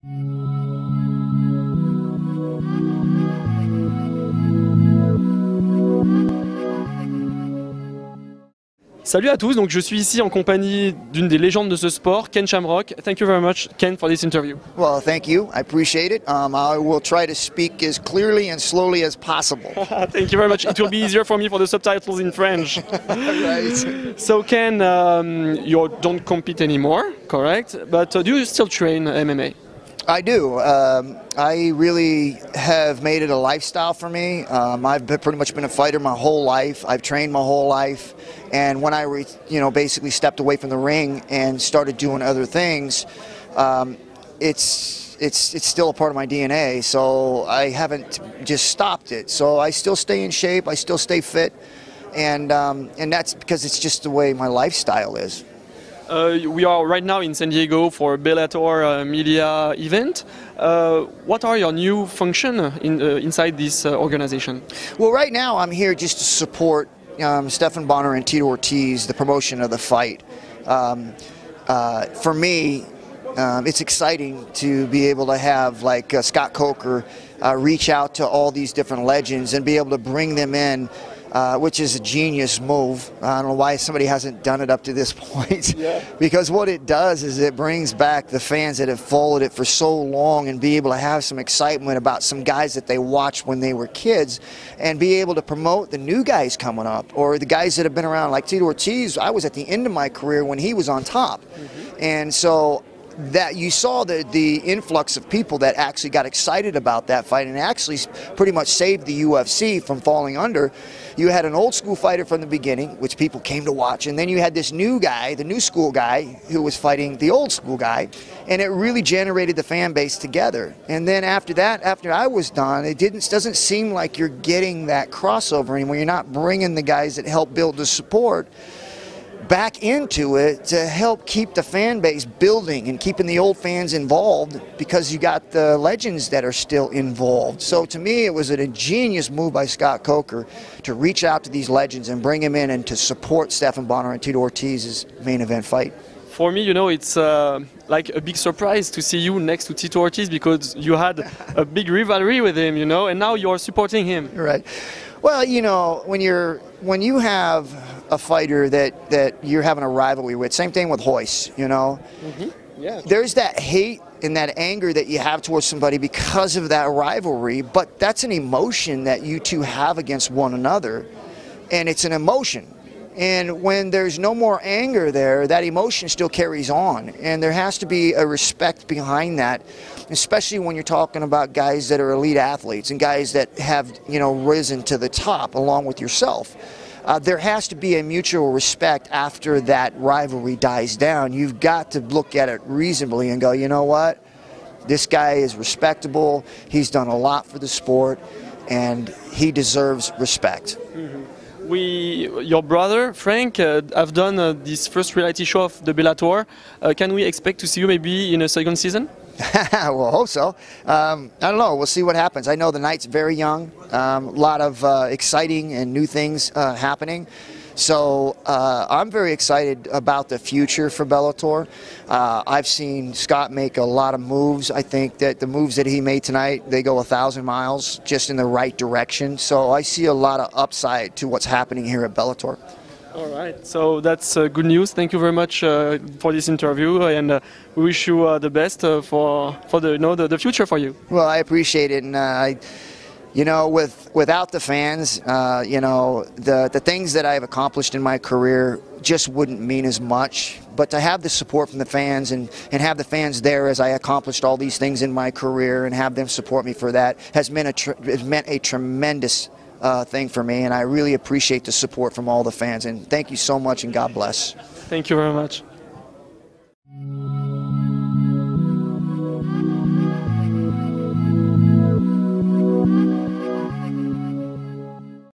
Salut à tous, donc je suis ici en compagnie d'une des légendes de ce sport, Ken Shamrock. Thank you very much, Ken, for this interview. Well, thank you. I appreciate it. I will try to speak as clearly and slowly as possible. Thank you very much. It will be easier for me for the subtitles in French. Right. So Ken, you don't compete anymore, correct? But do you still train MMA? I do. I really have made it a lifestyle for me. I've pretty much been a fighter my whole life. I've trained my whole life, and when I, basically stepped away from the ring and started doing other things, it's still a part of my DNA. So I haven't just stopped it. So I still stay in shape. I still stay fit, and that's because it's just the way my lifestyle is. We are right now in San Diego for a Bellator media event. What are your new functions inside this organization? Well, right now I'm here just to support Stephan Bonnar and Tito Ortiz, the promotion of the fight. For me, it's exciting to be able to have like Scott Coker reach out to all these different legends and be able to bring them in. Which is a genius move. I don't know why somebody hasn't done it up to this point. Yeah. Because what it does is it brings back the fans that have followed it for so long and be able to have some excitement about some guys that they watched when they were kids and be able to promote the new guys coming up or the guys that have been around like Tito Ortiz. I was at the end of my career when he was on top. And so that you saw the influx of people that actually got excited about that fight and actually pretty much saved the UFC from falling under. You had an old school fighter from the beginning, which people came to watch, and then you had this new guy, the new school guy, who was fighting the old school guy, and it really generated the fan base together. And then after that, after I was done, it doesn't seem like you're getting that crossover anymore. You're not bringing the guys that help build the support back into it to help keep the fan base building and keeping the old fans involved because you got the legends that are still involved. So to me, it was an ingenious move by Scott Coker to reach out to these legends and bring them in and to support Stephan Bonnar and Tito Ortiz's main event fight. For me, it's like a big surprise to see you next to Tito Ortiz because you had a big rivalry with him, and now you're supporting him. Right. Well, when you have a fighter that you're having a rivalry with, same thing with Royce, Yeah. There's that hate and that anger that you have towards somebody because of that rivalry, but that's an emotion that you two have against one another, and it's an emotion. And when there's no more anger there, that emotion still carries on. And there has to be a respect behind that, especially when you're talking about guys that are elite athletes and guys that have, risen to the top along with yourself. There has to be a mutual respect after that rivalry dies down. You've got to look at it reasonably and go, you know what? This guy is respectable. He's done a lot for the sport, and he deserves respect. Your brother, Frank, have done this first reality show of the Bellator. Can we expect to see you maybe in a second season? Well, I hope so. I don't know. We'll see what happens. I know the night's very young. A lot of exciting and new things happening. So I'm very excited about the future for Bellator. I've seen Scott make a lot of moves. I think that the moves that he made tonight, they go 1,000 miles just in the right direction. So I see a lot of upside to what's happening here at Bellator. All right, so that's good news. Thank you very much for this interview, and we wish you the best for the future for you. Well, I appreciate it, and without the fans, the things that I've accomplished in my career just wouldn't mean as much. But to have the support from the fans and have the fans there as I accomplished all these things in my career and have them support me for that has meant a tremendous thing for me, and I really appreciate the support from all the fans. And thank you so much, and God bless. Thank you very much.